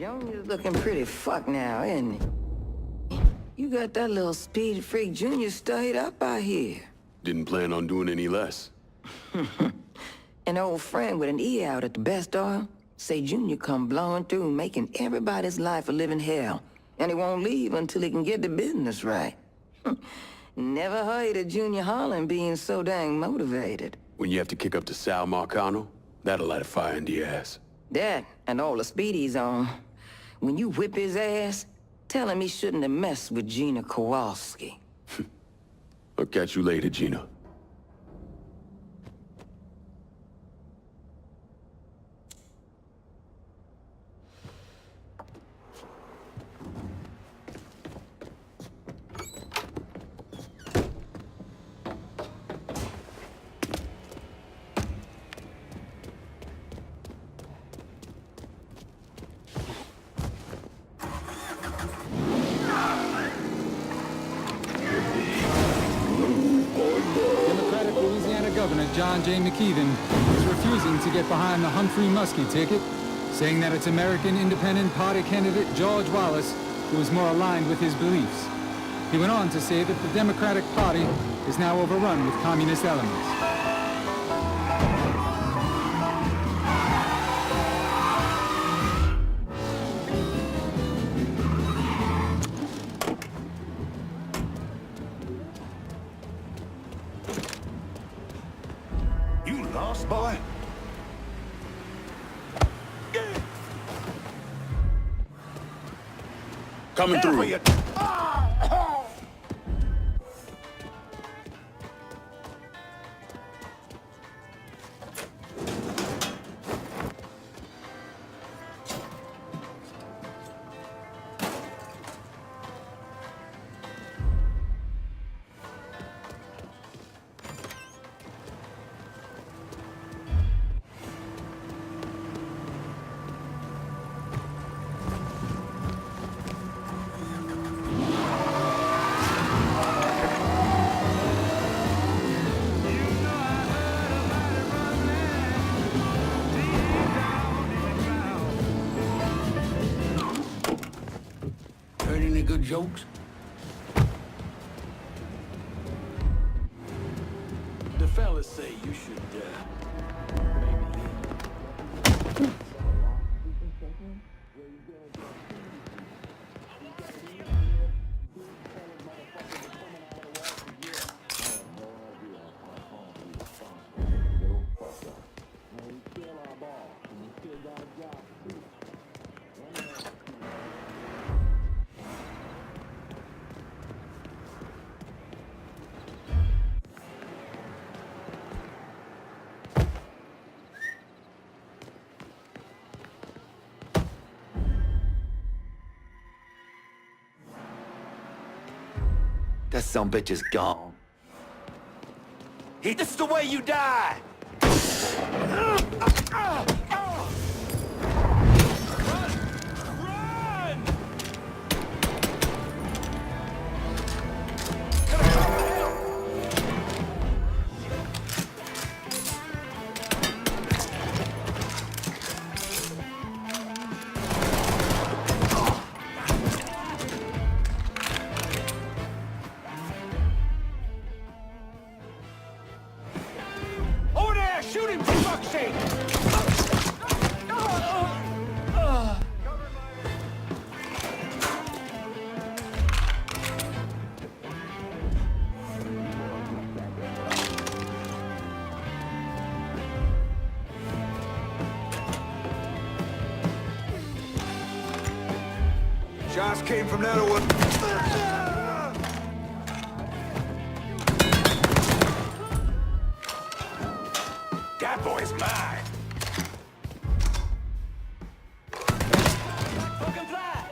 Junior's looking pretty fucked now, isn't he? You got that little speed freak Junior stayed up out here. Didn't plan on doing any less. An old friend with an E out at the best oil. Say Junior come blowing through, making everybody's life a living hell. And he won't leave until he can get the business right. Never heard of Junior Holland being so dang motivated. When you have to kick up to Sal Marcano, that'll light a fire in the ass. That, and all the speed he's on. When you whip his ass, tell him he shouldn't have messed with Gina Kowalski. I'll catch you later, Gina. John J. McKeithen is refusing to get behind the Humphrey Muskie ticket, saying that it's American Independent Party candidate George Wallace who is more aligned with his beliefs. He went on to say that the Democratic Party is now overrun with communist elements. Boy. Coming through. Any good jokes? The fellas say you should, maybe leave. That sumbitch is gone. This is the way you die! Shoot him, for fuck's sake! Shots came from that one. That boy's mine. Fucking fly.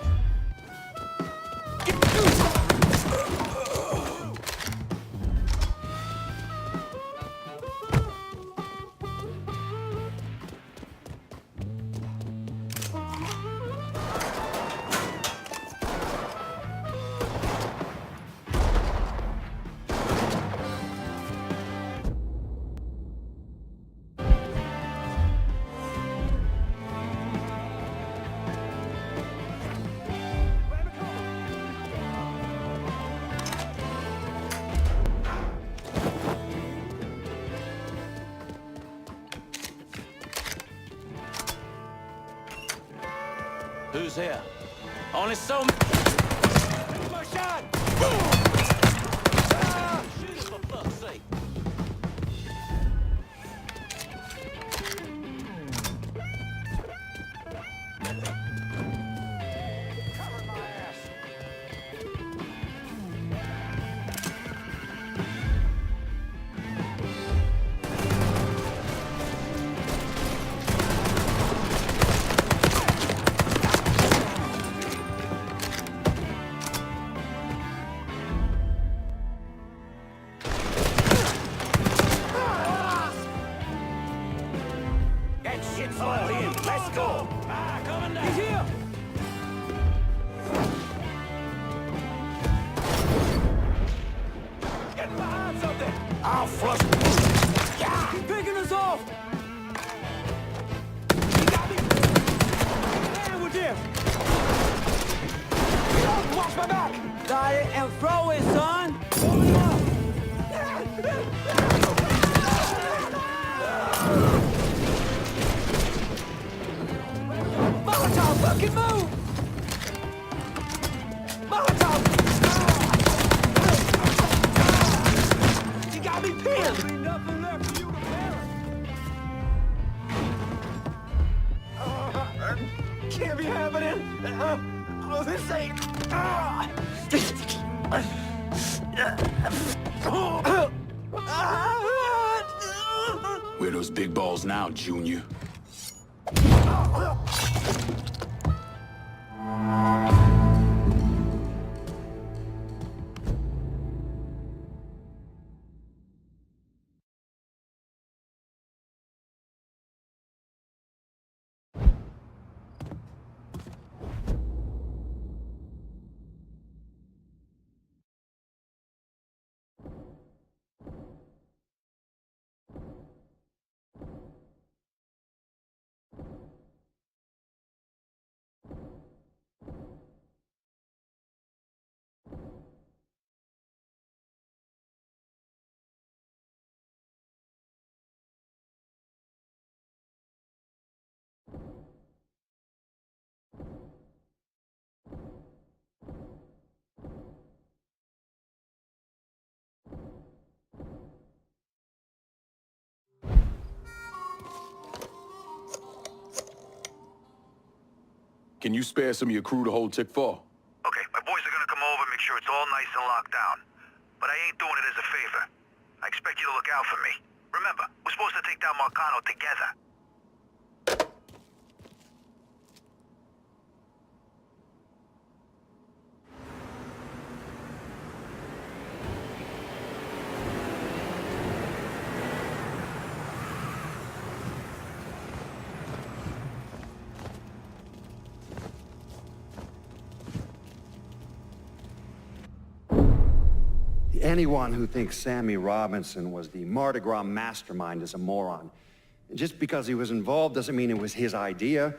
lose here. Only so My shot! Shoot it for fuck's sake. Cover my ass! That shit's all in. Let's go! Ah, coming down! He's here! Get behind something! I'll flush. Yeah! He's picking us off! He got me! Man with him! Watch my back! Got it, and throw it, son! Hold it up! Molotov, fucking move! Molotov! You got me pinned! Ain't nothing left for you to bury. Can't be happening. Oh, this ain't. Where are those big balls now, Junior? Can you spare some of your crew to hold Tick 4? Okay, my boys are gonna come over and make sure it's all nice and locked down. But I ain't doing it as a favor. I expect you to look out for me. Remember, we're supposed to take down Marcano together. Anyone who thinks Sammy Robinson was the Mardi Gras mastermind is a moron. Just because he was involved doesn't mean it was his idea,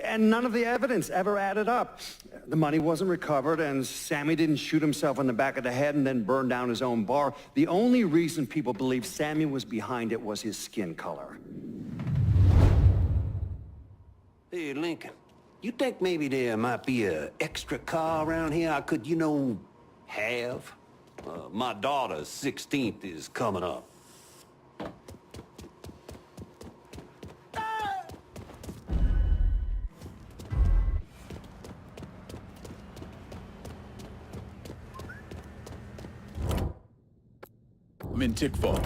and none of the evidence ever added up. The money wasn't recovered, and Sammy didn't shoot himself in the back of the head and then burn down his own bar. The only reason people believe Sammy was behind it was his skin color. Hey, Lincoln, you think maybe there might be an extra car around here I could, you know, have? My daughter's 16th is coming up. I'm in Tick 4.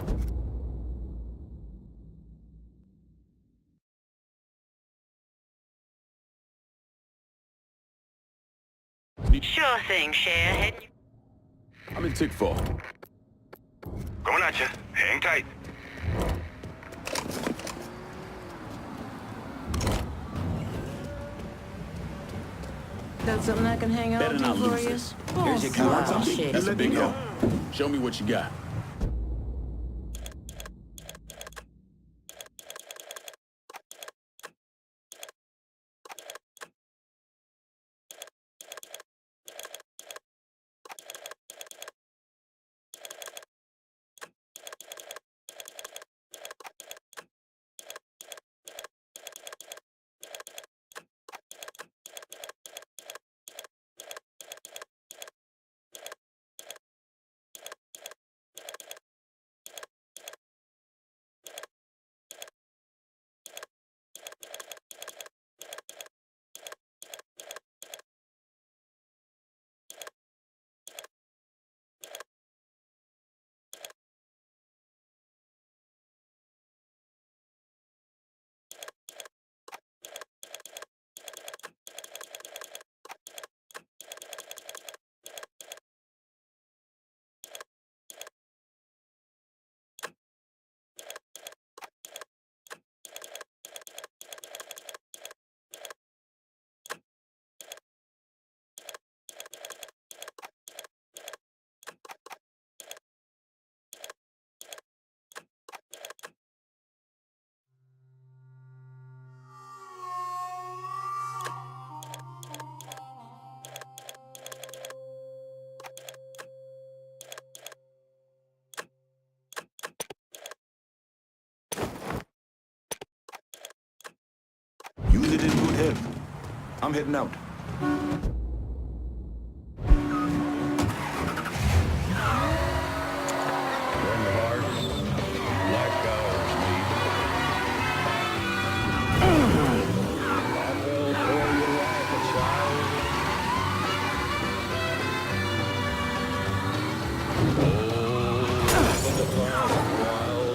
Sure thing, Cher. I'm in Tick 4. Going at you. Hang tight. Got something I can hang Better on to not for lose you? this. Here's your car. Shit. That's a big help. Show me what you got. I'm heading out. When hearts like ours meet, I will tear you like a child. Oh, but the fire wild.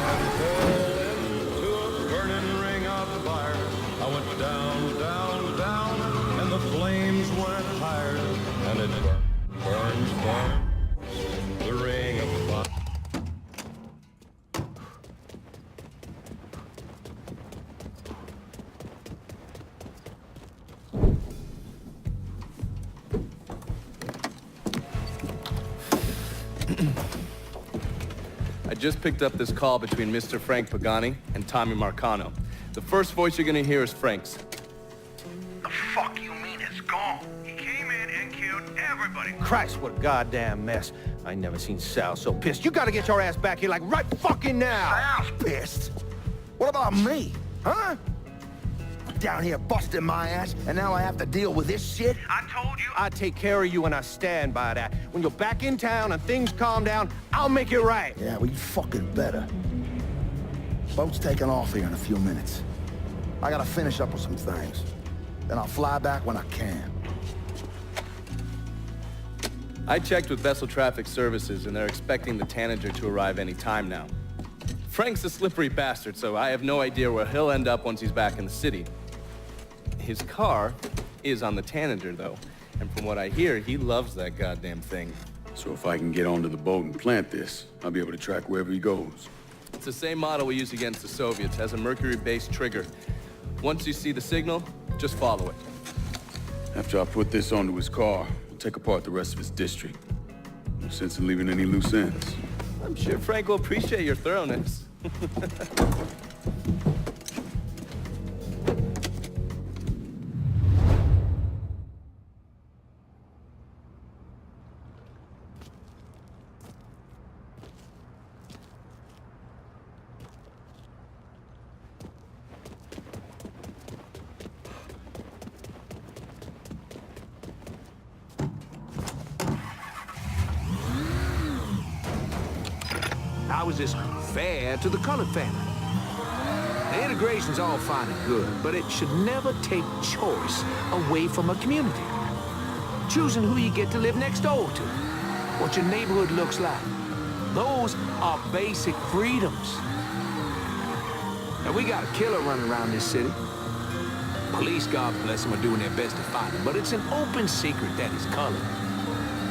I fell into a burning ring of fire. I went down, down, down, and the flames went higher, and it burns, burns. The ring of fire. I just picked up this call between Mr. Frank Pagani and Tommy Marcano. The first voice you're gonna hear is Frank's. The fuck you mean it's gone? He came in and killed everybody. Christ, what a goddamn mess. I ain't never seen Sal so pissed. You gotta get your ass back here like right fucking now. Sal's pissed. What about me? Huh? Down here busting my ass, and now I have to deal with this shit? I told you. I take care of you and I stand by that. When you're back in town and things calm down, I'll make it right. Yeah, well, you fucking better. Boat's taking off here in a few minutes. I gotta finish up with some things. Then I'll fly back when I can. I checked with Vessel Traffic Services and they're expecting the Tanager to arrive any time now. Frank's a slippery bastard, so I have no idea where he'll end up once he's back in the city. His car is on the Tanager, though, and from what I hear, he loves that goddamn thing. So if I can get onto the boat and plant this, I'll be able to track wherever he goes. It's the same model we used against the Soviets, has a mercury-based trigger. Once you see the signal, just follow it. After I put this onto his car, I'll take apart the rest of his district. No sense in leaving any loose ends. I'm sure Frank will appreciate your thoroughness. How is this fair to the colored family? The integration's all fine and good, but it should never take choice away from a community. Choosing who you get to live next door to, what your neighborhood looks like. Those are basic freedoms. Now, we got a killer running around this city. Police, God bless them, are doing their best to find him, but it's an open secret that he's colored.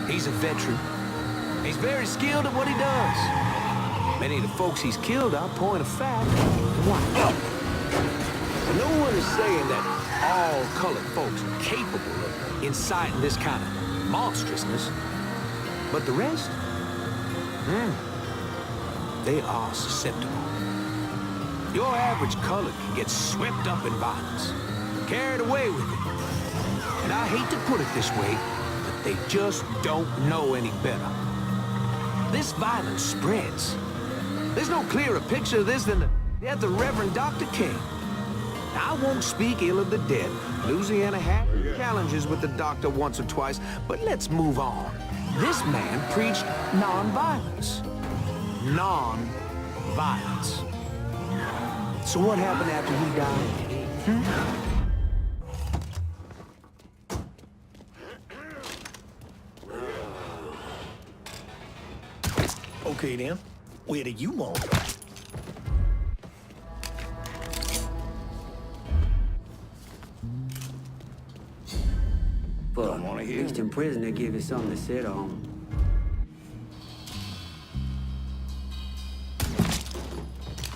He's a veteran. He's very skilled at what he does. Many of the folks he's killed are, point of fact, white. No one is saying that all colored folks are capable of inciting this kind of monstrousness. But the rest? They are susceptible. Your average colored can get swept up in violence, carried away with it. And I hate to put it this way, but they just don't know any better. This violence spreads. There's no clearer picture of this than the death of Reverend Dr. King. I won't speak ill of the dead. Louisiana had challenges with the doctor once or twice, but let's move on. This man preached non-violence. Non-violence. So what happened after he died? Okay, then. Where do you want to go? But at least in prison, they give you something to sit on.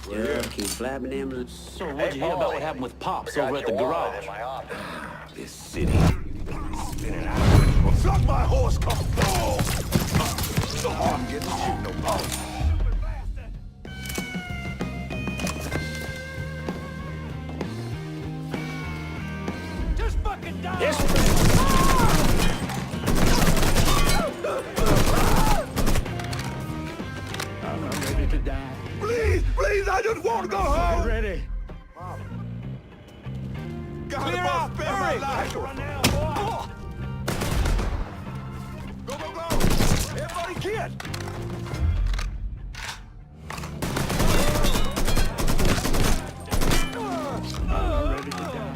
Yeah, keep flapping them. So what'd you hear about what happened with Pops over at the garage? This city. Spinning out. Fuck my horse car. Oh! I'm getting shit no more. Just fucking die! Yes. I'm ready to die. Please, I just want to go home. Ready. Hurry! Go, go, go! Everybody get! I'm ready to die.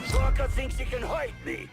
Sucker thinks he can hurt me.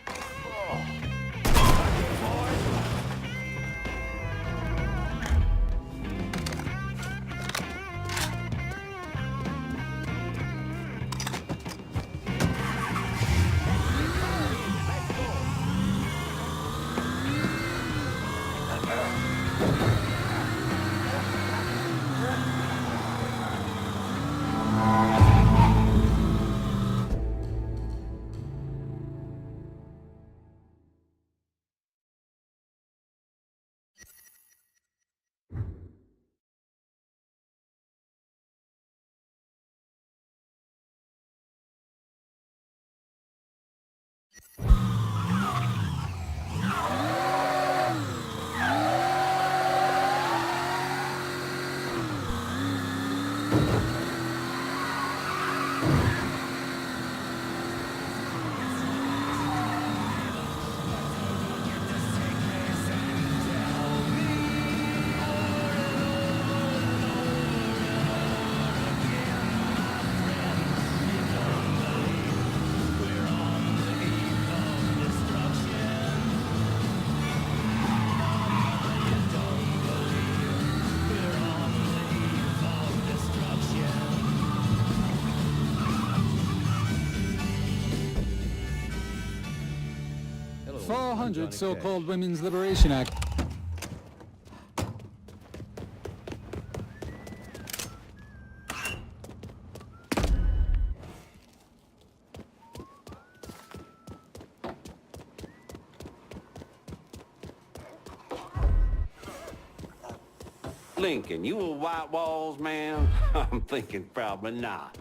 The 400 so-called Women's Liberation Act. Lincoln, you a white walls man? I'm thinking probably not.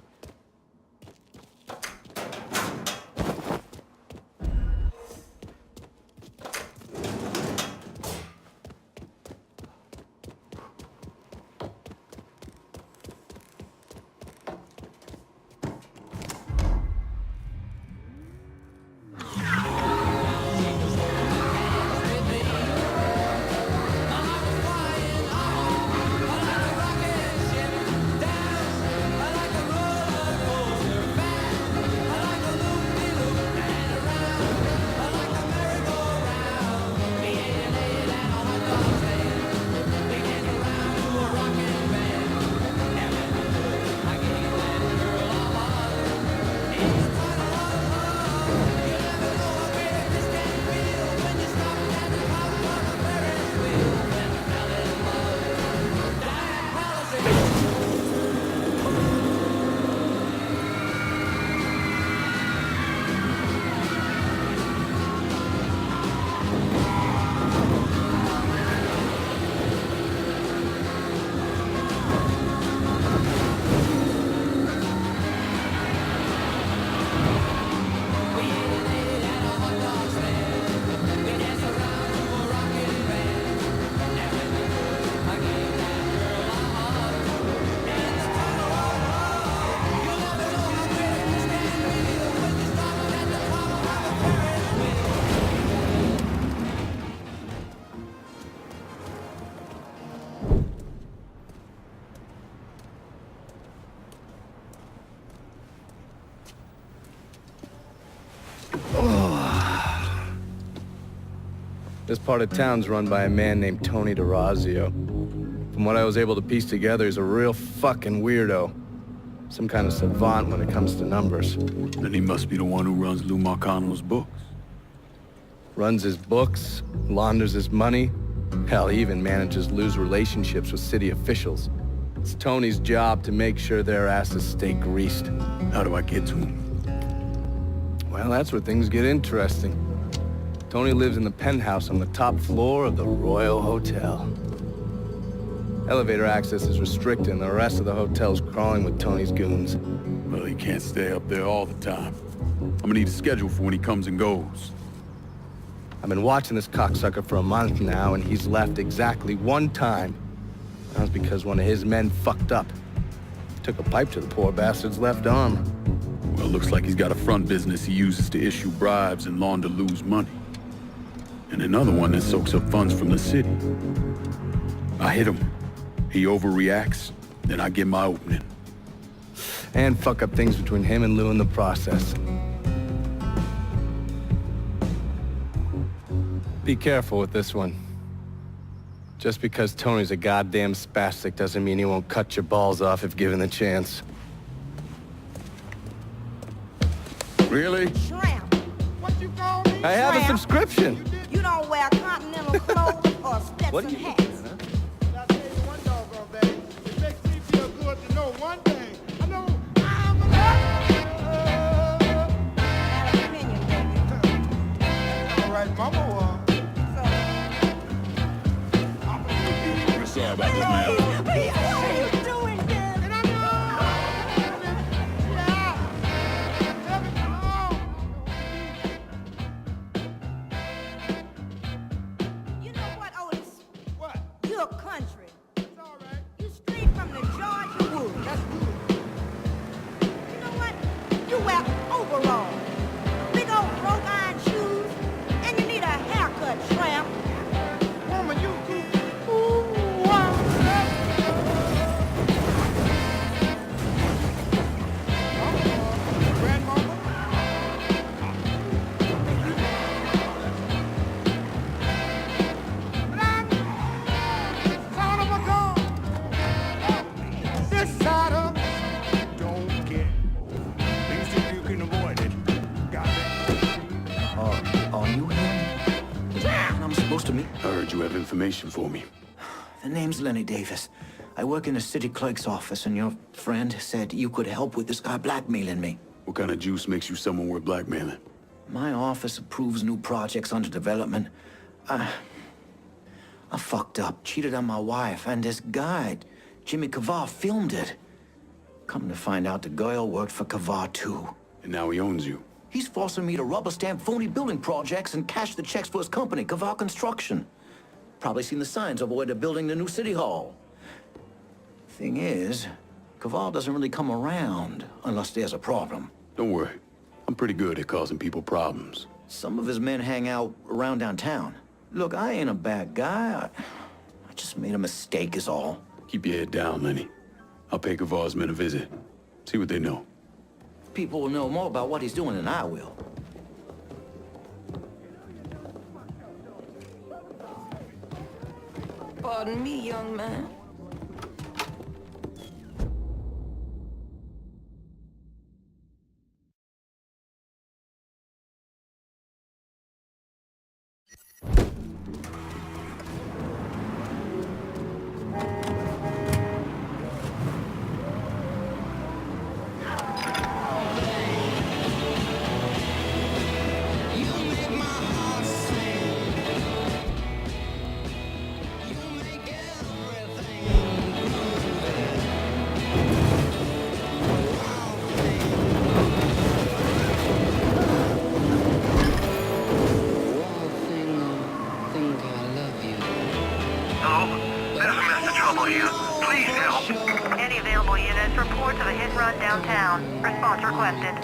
This part of town's run by a man named Tony DeRazio. From what I was able to piece together, he's a real fucking weirdo. Some kind of savant when it comes to numbers. Then he must be the one who runs Lou Marcano's books. Runs his books, launders his money. Hell, he even manages Lou's relationships with city officials. It's Tony's job to make sure their asses stay greased. How do I get to him? Well, that's where things get interesting. Tony lives in the penthouse on the top floor of the Royal Hotel. Elevator access is restricted and the rest of the hotel's crawling with Tony's goons. Well, he can't stay up there all the time. I'm gonna need a schedule for when he comes and goes. I've been watching this cocksucker for a month now, and he's left exactly one time. That was because one of his men fucked up. Took a pipe to the poor bastard's left arm. Well, looks like he's got a front business he uses to issue bribes and launder Lou's money. And another one that soaks up funds from the city. I hit him. He overreacts, then I get my opening. And fuck up things between him and Lou in the process. Be careful with this one. Just because Tony's a goddamn spastic doesn't mean he won't cut your balls off if given the chance. Really? Shrimp. What you call me? I have a subscription. You don't wear continental clothes or Stetson hats. I'll tell you one doggone thing. It makes me feel good to know one thing. I know I'm Not an opinion, baby. all right, Mama. Sorry about this, man. Please, what are you doing here? And I know. Yeah. You know what, Otis? What? You're country. It's all right. You straight from the Georgia woods. That's good. You know what? You wear overalls, big old broke iron shoes, and you need a haircut, tramp. Woman, you I heard you have information for me. The name's Lenny Davis. I work in the city clerk's office, and your friend said you could help with this guy blackmailing me. What kind of juice makes you someone worth blackmailing? My office approves new projects under development. I fucked up, cheated on my wife, and this guy, Jimmy Kavar, filmed it. Come to find out the girl worked for Kavar, too. And now he owns you. He's forcing me to rubber stamp phony building projects and cash the checks for his company, Kavar Construction. Probably seen the signs over where they're building the new city hall. Thing is, Kavar doesn't really come around unless there's a problem. Don't worry. I'm pretty good at causing people problems. Some of his men hang out around downtown. Look, I ain't a bad guy. I just made a mistake is all. Keep your head down, Lenny. I'll pay Kavar's men a visit. See what they know. People will know more about what he's doing than I will. Pardon me, young man. Any available units report to the hit run downtown. Response requested.